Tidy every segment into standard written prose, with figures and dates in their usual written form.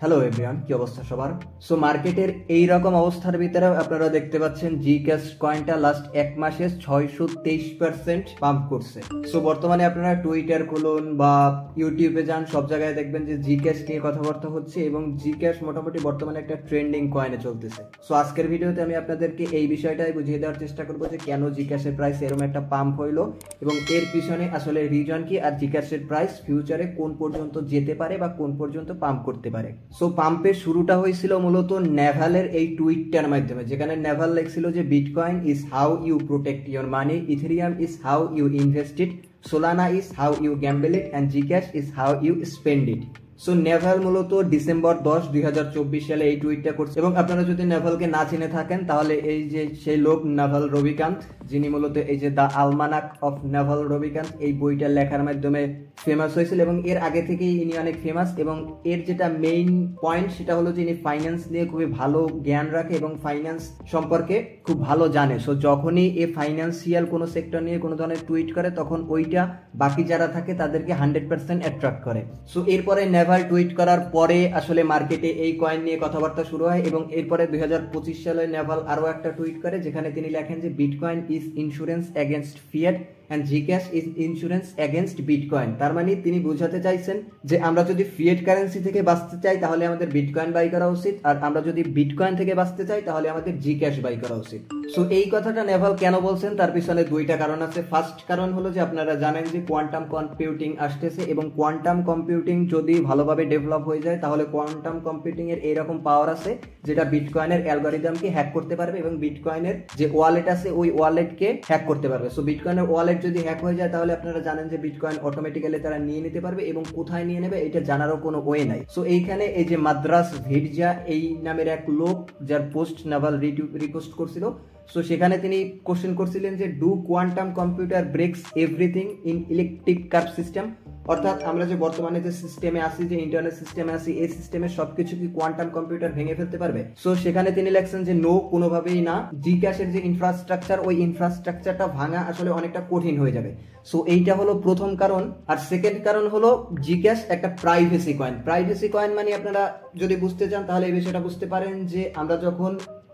Hello everyone, কি অবস্থা সবার? সো মার্কেটের এই রকম অবস্থার ভিতরে আপনারা দেখতে পাচ্ছেন জিক্যাশ কয়েনটা লাস্ট এক মাসে 623% পাম্প করছে। সো বর্তমানে আপনারা টুইটার খুলুন বা ইউটিউবে যান, সব জায়গায় দেখবেন যে জিক্যাশ নিয়ে কথাবার্তা হচ্ছে এবং জিক্যাশ মোটামুটি বর্তমানে একটা ট্রেন্ডিং কয়েনে চলতেছে। সো আজকের ভিডিওতে আমি আপনাদেরকে এই বিষয়টাই বুঝিয়ে দেওয়ার চেষ্টা করবো যে কেন জিক্যাশের প্রাইস এরকম একটা পাম্প হইলো এবং এর পিছনে আসলে রিজন কি, আর জিক্যাশের প্রাইস ফিউচারে কোন পর্যন্ত যেতে পারে বা কোন পর্যন্ত পাম্প করতে পারে। সো পাম্পের শুরুটা হয়েছিল মূলত নেভালের এই টুইটটার মাধ্যমে, যেখানে নেভাল লেখছিল যে bitcoin is how you protect your money, Ethereum is how you invest it, Solana is how you gamble it and Zcash is how you spend it. So Naval মূলত ডিসেম্বর 10, 2024 সালে এই টুইটটা করছে এবং আপনারা যদি নেভালকে না চিনে থাকেন তাহলে এই যে সেই লোক নেভাল রবিকান্ত, যিনি মূলত এই যে দ্য আলমানাক অফ নেভাল রবিকান্ত এই বইটা লেখার মাধ্যমে ফেমাস হয়েছিল এবং এর আগে থেকেই ইনি অনেক ফেমাস। এবং এর যেটা মেইন পয়েন্ট সেটা হলো যে ইনি ফাইন্যান্স নিয়ে খুবই ভালো জ্ঞান রাখে এবং ফাইন্যান্স সম্পর্কে খুব ভালো জানে। সো যখনই এ ফাইন্যান্সিয়াল কোনো সেক্টর নিয়ে কোনো ধরনের টুইট করে তখন ওইটা বাকি যারা থাকে তাদেরকে 100% অ্যাট্রাক্ট করে। সো এরপরে নেভাল টুইট করার পরে আসলে মার্কেটে এই কয়েন নিয়ে কথাবার্তা শুরু হয় এবং এরপরে 2025 সালে নেভাল আরো একটা টুইট করে যেখানে তিনি লেখেন যে bitcoin is insurance against fiat and Zcash is insurance against bitcoin. তার মানে তিনি বোঝাতে চাইছেন যে আমরা যদি ফিয়েট কারেন্সি থেকে বাঁচতে চাই তাহলে আমাদের বিটকয়েন বাই করা উচিত, আর আমরা যদি বিটকয়েন থেকে বাঁচতে চাই তাহলে আমাদের জিক্যাশ বাই করা উচিত। সো এই কথাটা নেভাল কেন বলছেন তার পিছনে দুইটা কারণ আছে। ফার্স্ট কারণ হলো যে আপনারা জানেন যে কোয়ান্টাম কম্পিউটিং আসতেছে এবং কোয়ান্টাম কম্পিউটিং যদি ভালোভাবে ডেভেলপ হয়ে যায় তাহলে কোয়ান্টাম কম্পিউটিং এর এইরকম পাওয়ার আছে যেটা বিটকয়েনের অ্যালগরিদমকে হ্যাক করতে পারবে এবং বিটকয়েনের যে ওয়ালেট আছে ওই ওয়ালেটকে হ্যাক করতে পারবে। সো বিটকয়েনের ওয়ালেট যদি হ্যাক হয়ে যায় তাহলে আপনারা জানেন যে বিটকয়েন অটোমেটিক্যালি তারা নিয়ে নিতে পারবে এবং কোথায় নিয়ে নেবে এটা জানারও কোনো ওয়ে নাই। সো এইখানে এই যে মাদ্রাস ভিরজা এই নামের এক লোক যার পোস্ট নেভাল রিপোস্ট করছিল, সো সেখানে তিনি কোশ্চেন করছিলেন যে do quantum computer ব্রেকস everything in electric curve system, অর্থাৎ আমরা যে বর্তমানে যে সিস্টেমে আসি, যে ইন্টারনেট সিস্টেমে আসি, এই সিস্টেমে সবকিছু কি কোয়ান্টাম কম্পিউটার ভেঙে ফেলতে পারবে? সো সেখানে তিনি লেখছেন যে নো, কোনোভাবেই না। জিক্যাশের যে ইনফ্রাস্ট্রাকচার ওই ইনফ্রাস্ট্রাকচারটা ভাঙা আসলে অনেকটা কঠিন হয়ে যাবে। সো এইটা হলো প্রথম কারণ। আর সেকেন্ড কারণ হলো জিক্যাশ একটা প্রাইভেসি কয়েন। প্রাইভেসি কয়েন মানে আপনারা যদি বুঝতে চান তাহলে এই বিষয়টা বুঝতে পারেন যে আমরা যখন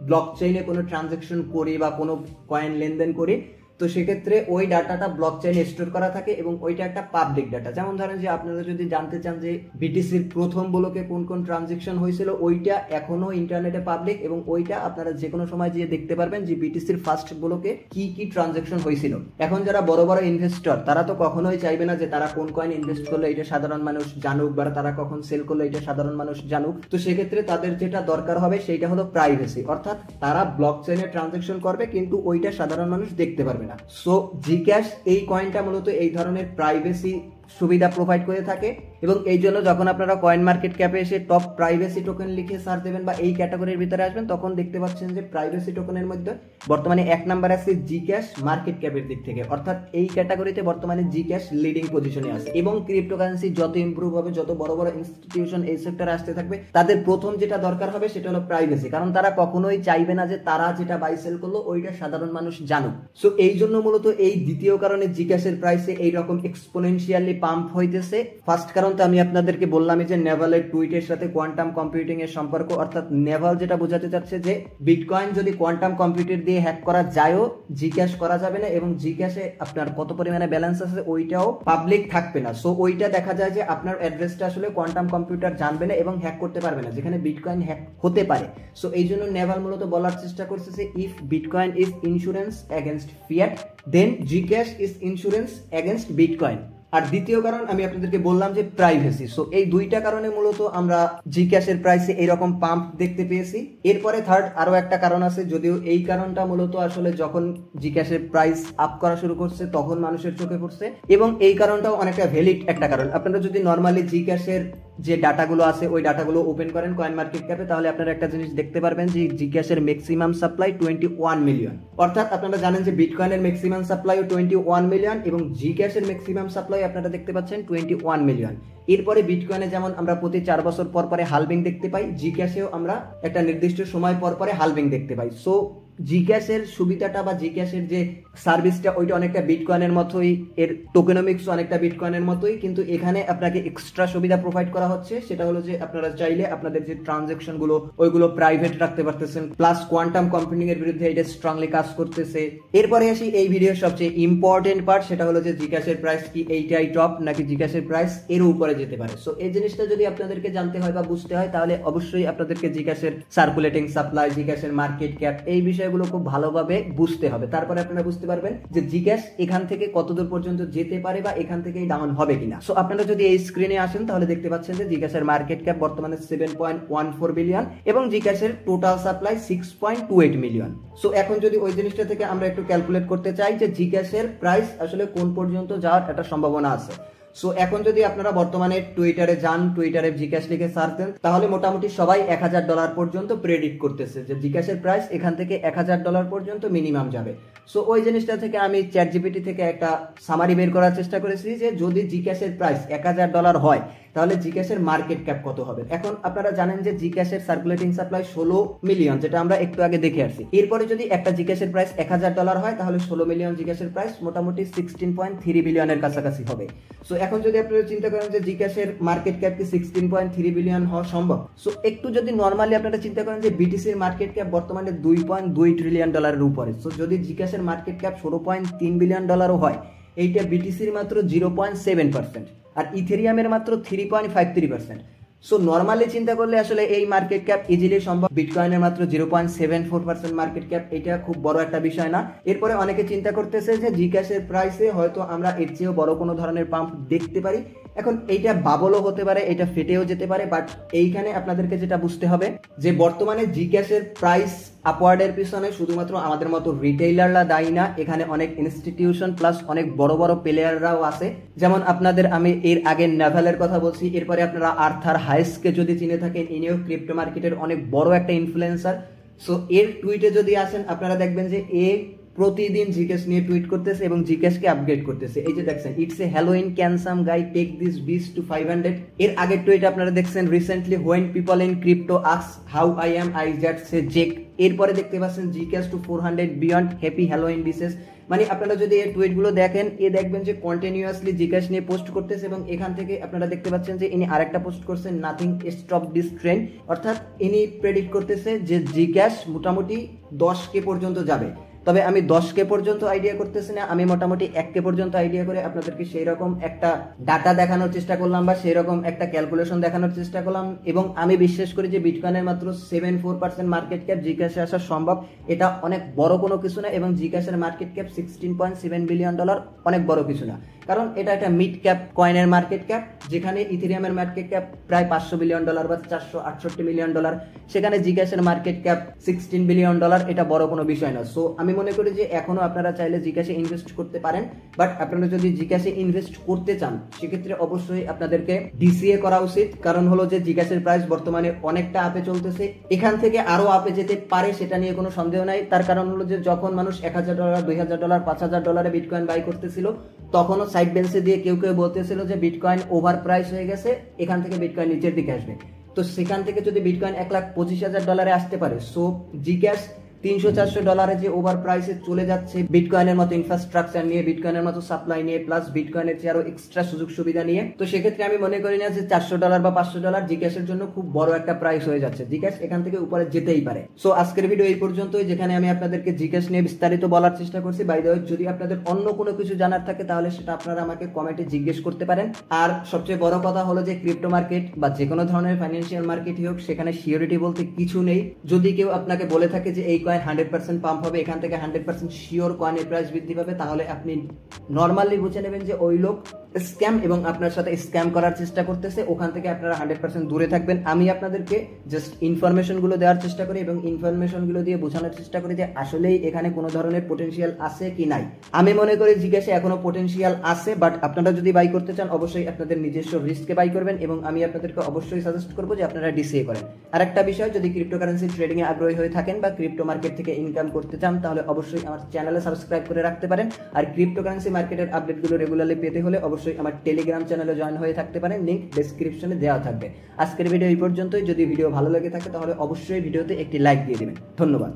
ব্লকচেইনে কোনো ট্রানজাকশন করি বা কোনো কয়েন লেনদেন করি তো সেক্ষেত্রে ওই ডাটাটা ব্লকচেইনে স্টোর করা থাকে এবং ওইটা একটা পাবলিক ডাটা। যেমন ধরেন যে আপনারা যদি জানতে চান যে বিটিসির প্রথম ব্লকে কোন কোন ট্রানজাকশন হয়েছিল ওইটা এখনো ইন্টারনেটে পাবলিক এবং ওইটা আপনারা যে কোনো সময় গিয়ে দেখতে পারবেন যে বিটিসির ফার্স্ট ব্লকে কি কি ট্রানজাকশন হয়েছিল। এখন যারা বড় বড় ইনভেস্টর তারা তো কখনোই চাইবে না যে তারা কোন কয়েন ইনভেস্ট করলে এটা সাধারণ মানুষ জানুক বা তারা কখন সেল করলে এটা সাধারণ মানুষ জানুক। তো সেক্ষেত্রে তাদের যেটা দরকার হবে সেইটা হলো প্রাইভেসি, অর্থাৎ তারা ব্লকচেইনে ট্রানজাকশন করবে কিন্তু ওইটা সাধারণ মানুষ দেখতে পারবে না। সো জিক্যাশ এই কয়েনটা মূলত এই ধরনের প্রাইভেসি সুবিধা প্রোভাইড করে থাকে এবং এই জন্য যখন আপনারা কয়েন মার্কেট ক্যাপে এসে টপ প্রাইভেসি টোকেন লিখে সার্চ দেবেন বা এই ক্যাটাগরির ভিতরে আসবেন তখন দেখতে পাচ্ছেন যে প্রাইভেসি টোকেনের মধ্যে বর্তমানে এক নাম্বার আছে জিক্যাশ মার্কেট ক্যাপের দিক থেকে, অর্থাৎ এই ক্যাটাগরিতে বর্তমানে জিক্যাশ লিডিং পজিশনে আছে। এবং ক্রিপ্টোকারেন্সি যত ইমপ্রুভ হবে, যত বড় বড় ইনস্টিটিউশন এই সেক্টরে আসতে থাকবে, তাদের প্রথম যেটা দরকার হবে সেটা হলো প্রাইভেসি, কারণ তারা কখনোই চাইবে না যে তারা যেটা বাই সেল করলো ওইটা সাধারণ মানুষ জানুক। সো এই জন্য মূলত এই দ্বিতীয় কারণে জিক্যাশের প্রাইসে এইরকম এক্সপোনেনশিয়ালি পাম্প হইতেছে। ফার্স্ট কারণ তো আমি আপনাদেরকে বললামই যে নেভালের টুইটের সাথে কোয়ান্টাম কম্পিউটিং এর সম্পর্ক, অর্থাৎ নেভাল যেটা বোঝাতে চাচ্ছে যে বিটকয়েন যদি কোয়ান্টাম কম্পিউটার দিয়ে হ্যাক করা যায়ও জিক্যাশ করা যাবে না এবং জিক্যাশে আপনার কত পরিমাণে ব্যালেন্স আছে ওইটাও পাবলিক থাকবে না। সো ওইটা দেখা যায় যে আপনার অ্যাড্রেসটা আসলে কোয়ান্টাম কম্পিউটার জানবে না এবং হ্যাক করতে পারবে না, যেখানে বিটকয়েন হ্যাক হতে পারে। সো এই জন্য নেভাল মূলত বলার চেষ্টা করছে যে if bitcoin is insurance against fiat then Zcash is insurance against bitcoin. আর দ্বিতীয় কারণ আমি আপনাদেরকে বললাম যে প্রাইভেসি। সো এই দুইটা কারণে মূলত আমরা জিক্যাশের প্রাইসে এইরকম পাম্প দেখতে পেয়েছি। এরপরে থার্ড আরো একটা কারণ আছে, যদিও এই কারণটা মূলত আসলে যখন জিক্যাশের প্রাইস আপ করা শুরু করছে তখন মানুষের চোখে পড়ছে এবং এই কারণটাও অনেকটা ভ্যালিড একটা কারণ। আপনারা যদি নর্মালি জিক্যাশের যে ডাটাগুলো আছে ওই ডাটাগুলো ওপেন করেন কয়েন মার্কেট ক্যাপে তাহলে আপনারা একটা জিনিস দেখতে পারবেন যে জিক্যাশের ম্যাক্সিমাম সাপ্লাই 21 মিলিয়ন, অর্থাৎ আপনারা জানেন যে বিটকয়েনের ম্যাক্সিমাম সাপ্লাই 21 মিলিয়ন এবং জিক্যাশের ম্যাক্সিমাম সাপ্লাই আপনারা দেখতে পাচ্ছেন 21 মিলিয়ন। এরপরে বিটকয়েনে যেমন আমরা প্রতি 4 বছর পর পরে হালভিং দেখতে পাই, জিক্যাশেও আমরা একটা নির্দিষ্ট সময় পর পরে হালভিং দেখতে পাই। সো জিক্যাশের সুবিধাটা বা জিক্যাশের যে সার্ভিসটা ওইটা অনেকটা বিটকয়েনের মতোই, এর টোকেনমিক্স অনেকটা বিটকয়েনের মতোই, কিন্তু এখানে আপনাকে এক্সট্রা সুবিধা প্রোভাইড করা হচ্ছে। সেটা হলো যে আপনারা চাইলে আপনাদের যে ট্রানজাকশন গুলো ওইগুলো প্রাইভেট রাখতে পারতেছেন, প্লাস কোয়ান্টাম কম্পিউটিং এর বিরুদ্ধে এটা স্ট্রংলি কাজ করতেছে। এরপরে আসি এই ভিডিওর সবচেয়ে ইম্পর্টেন্ট পার্ট, সেটা হলো যে জিক্যাশের প্রাইস কি এইটাই টপ নাকি জিক্যাশের প্রাইস এর উপরে যেতে পারে। সো এই জিনিসটা যদি আপনাদেরকে জানতে হয় বা বুঝতে হয় তাহলে অবশ্যই আপনাদেরকে জিক্যাশের সার্কুলেটিং সাপ্লাই, জিক্যাশের মার্কেট ক্যাপ এই বিষয়গুলো খুব ভালোভাবে বুঝতে হবে। তারপরে আপনারা বুঝতে পারবেন যে জিক্যাশ এখান থেকে কতদূর পর্যন্ত যেতে পারে বা এখান থেকেই ডাউন হবে কিনা। সো আপনারা যদি এই স্ক্রিনে আসেন তাহলে দেখতে পাচ্ছেন যে জিক্যাশের মার্কেট ক্যাপ বর্তমানে 7.14 বিলিয়ন এবং জিক্যাশের টোটাল সাপ্লাই 6.28 মিলিয়ন। সো এখন যদি ওই জিনিসটা থেকে আমরা একটু ক্যালকুলেট করতে চাই যে জিক্যাশের প্রাইস আসলে কোন পর্যন্ত যাওয়ার একটা সম্ভাবনা আছে। সো এখন যদি আপনারা বর্তমানে টুইটারে যান, টুইটারে জিক্যাশ লিখে সার্চ দেন, তাহলে মোটামুটি সবাই $1000 পর্যন্ত প্রেডিক্ট করতেছে যে জিক্যাশের প্রাইস এখান থেকে $1000 পর্যন্ত মিনিমাম যাবে। সো ওই জিনিসটা থেকে আমি চ্যাট জিপিটি থেকে একটা সামারি বের করার চেষ্টা করেছি যে যদি জিক্যাশের প্রাইস $1000 হয় তাহলে জিক্যাশের মার্কেট ক্যাপ কত হবে। এখন আপনারা জানেন যে জিক্যাশের সার্কুলেটিং সাপ্লাই 16 মিলিয়ন, যেটা আমরা একটু আগে দেখে আসছি। এরপরে যদি একটা জিক্যাশের প্রাইস $1000 হয় তাহলে 16 মিলিয়ন জিক্যাশের প্রাইস মোটামুটি 16.3 বিলিয়নের কাছাকাছি হবে। সো এখন যদি আপনারা চিন্তা করেন যে জিক্যাশের মার্কেট ক্যাপ কি 16.3 বিলিয়ন হওয়া সম্ভব, সো একটু যদি নর্মালি আপনারা চিন্তা করেন যে বিটিসির মার্কেট ক্যাপ বর্তমানে $2.2 ট্রিলিয়ন উপরে। সো যদি জিক্যাশের মার্কেট ক্যাপ 16.3 বিলিয়ন হয়, এইটা বিটিসির মাত্র 0.7% আর ইথেরিয়ামের মাত্র 3.53%। সো নর্মালি চিন্তা করলে আসলে এই মার্কেট ক্যাপ ইজিলি সম্ভব। বিটকয়েনের মাত্র 0.74% মার্কেট ক্যাপ, এটা খুব বড় একটা বিষয় না। এরপরে অনেকে চিন্তা করতেছে যে জিক্যাশের প্রাইসে হয়তো আমরা এর চেয়েও বড় কোনো ধরনের পাম্প দেখতে পারি। এখন এইটা বাবলও হতে পারে, এটা ফেটেও যেতে পারে, বাট এইখানে আপনাদেরকে যেটা বুঝতে হবে যে বর্তমানে জিক্যাশের প্রাইস আপওয়ার্ডের পিছনে শুধুমাত্র আমাদের মতো রিটেইলাররা দায়ী না, এখানে অনেক ইনস্টিটিউশন প্লাস অনেক বড় বড় প্লেয়াররাও আছে। যেমন আপনাদের আমি এর আগে নেভালের কথা বলছি, এরপরে আপনারা আর্থার হাইসকে যদি চিনে থাকেন, ইনিও ক্রিপ্টো মার্কেটের অনেক বড় একটা ইনফ্লুয়েন্সার। সো এর টুইটে যদি আসেন আপনারা দেখবেন যে প্রতিদিন জিক্যাশ নিয়ে টুইট করতেছে এবং জিক্যাশকে আপগ্রেড করতেছে। এই যে দেখছেন, it's a Halloween can some guy take this bitch to 500। এর আগের টুইট আপনারা দেখছেন recently when people in crypto ask how I am I just say Zec. এরপরে দেখতে পাচ্ছেন Zcash to 400 beyond happy Halloween bitches. মানে আপনারা যদি এই টুইটগুলো দেখেন, দেখবেন যে কন্টিনিউয়াসলি জিক্যাশ নিয়ে পোস্ট করতেছে এবং এখান থেকে আপনারা দেখতে পাচ্ছেন যে ইনি আরেকটা পোস্ট করছেন নাথিং স্টপ দিস ট্রেন্ড, অর্থাৎ ইনি প্রেডিক্ট করতেছে যে জিক্যাশ মোটামুটি 10K পর্যন্ত যাবে। তবে আমি 10K পর্যন্ত আইডিয়া করতেছি না, আমি মোটামুটি 1K পর্যন্ত আইডিয়া করে আপনাদেরকে সেই রকম একটা ডাটা দেখানোর চেষ্টা করলাম বা সেই রকম একটা ক্যালকুলেশন দেখানোর চেষ্টা করলাম। এবং আমি বিশ্বাস করি যে বিটকয়েনের মাত্র 74% মার্কেট ক্যাপ জিক্যাশে আসা সম্ভব। এটা অনেক বড় কোনো কিছু না এবং জিক্যাশের মার্কেট ক্যাপ $16.7 বিলিয়ন অনেক বড় কিছু না, কারণ এটা একটা মিড ক্যাপ কয়েনের মার্কেট ক্যাপ। যেখানে ইথেরিয়ামের মার্কেট ক্যাপ প্রায় $500 বিলিয়ন বা $468 মিলিয়ন, সেখানে জিক্যাশের মার্কেট ক্যাপ $16 বিলিয়ন। এটা বড় কোনো বিষয় না। সো আমি মনে করি যে এখনো আপনারা চাইলে জিক্যাশে ইনভেস্ট করতে পারেন, বাট আপনারা যদি জিক্যাশে ইনভেস্ট করতে চান সেক্ষেত্রে অবশ্যই আপনাদেরকে ডিসিএ করা উচিত। কারণ হলো যে জিক্যাশের প্রাইস বর্তমানে অনেকটা আপে চলতেছে, এখান থেকে আরো আপে যেতে পারে, সেটা নিয়ে কোনো সন্দেহ নাই। তার কারণ হলো যে যখন মানুষ $1000, $2000, $5000 বিটকয়েন বাই করতেছিল, তখনও সাইড বেঞ্চে দিয়ে কেউ কেউ বলতেছিল যে বিটকয়েন ওভার প্রাইস হয়ে গেছে, এখান থেকে বিটকয়েন নিচের দিকে আসবে। তো সেখান থেকে যদি বিটকয়েন $1,25,000 আসতে পারে, সো জিক্যাশ $300-400 যে ওভার প্রাইসে চলে যাচ্ছে বিটকয়েনের মতো ইনফ্রাস্ট্রাকচার নিয়ে, বিটকয়েনের মতো সাপ্লাই নিয়ে, প্লাস বিটকয়েনের চেয়ে আরো এক্সট্রা সুযোগ সুবিধা নিয়ে, তো সেক্ষেত্রে আমি মনে করি না যে $400 বা $500 জিক্যাশের জন্য খুব বড় একটা প্রাইস হয়ে যাচ্ছে। জিক্যাশ এখান থেকে উপরে যেতেই পারে। সো আজকের ভিডিও এই পর্যন্তই, যেখানে আমি আপনাদেরকে জিক্যাশ নিয়ে বিস্তারিত বলার চেষ্টা করছি। বাই দ্য ওয়ে, যদি আপনাদের অন্য কোনো কিছু জানার থাকে তাহলে সেটা আপনারা আমাকে কমেন্টে জিজ্ঞেস করতে পারেন। আর সবচেয়ে বড় কথা হলো যে ক্রিপ্টো মার্কেট বা যে কোনো ধরনের ফাইন্যান্সিয়াল মার্কেটই হোক, সেখানে সিওরিটি বলতে কিছু নেই। যদি কেউ আপনাকে বলে থাকে যে এই কয়েন 100% পাম্প হবে, এখান থেকে 100% শিওর কয়েনের প্রাইস বৃদ্ধি পাবে, তাহলে আপনি নর্মালি বুঝে নেবেন যে ওই লোক স্ক্যাম এবং আপনার সাথে স্ক্যাম করার চেষ্টা করতেছে। ওখান থেকে আপনারা 100% দূরে থাকবেন। আমি আপনাদেরকে জাস্ট ইনফরমেশন গুলো দেওয়ার চেষ্টা করি এবং ইনফরমেশন গুলো দিয়ে বোঝানোর চেষ্টা করি যে আসলেই এখানে কোনো ধরনের পোটেনশিয়াল আছে কি নাই। আমি মনে করি জিজ্ঞাসা এখনো পোটেনশিয়াল আছে, বাট আপনারা যদি বাই করতে চান অবশ্যই আপনাদের নিজস্ব রিস্কে বাই করবেন এবং আমি আপনাদেরকে অবশ্যই সাজেস্ট করবো যে আপনারা ডিসিএ করেন। আরেকটা বিষয়, যদি ক্রিপ্টোকারেন্সি ট্রেডিং এ আগ্রহী হয়ে থাকেন বা ক্রিপ্টো মার্কেট থেকে ইনকাম করতে চান, তাহলে অবশ্যই আমার চ্যানেলে সাবস্ক্রাইব করে রাখতে পারেন। আর ক্রিপ্টোকারেন্সি মার্কেটের আপডেটগুলো রেগুলারলি পেতে হলে অবশ্যই আমার টেলিগ্রাম চ্যানেলে জয়েন হয়ে থাকতে পারেন, লিংক ডেসক্রিপশনে দেওয়া থাকবে। আজকের ভিডিও এই পর্যন্তই। যদি ভিডিও ভালো লেগে থাকে তাহলে অবশ্যই ভিডিওতে একটি লাইক দিয়ে দিবেন। ধন্যবাদ।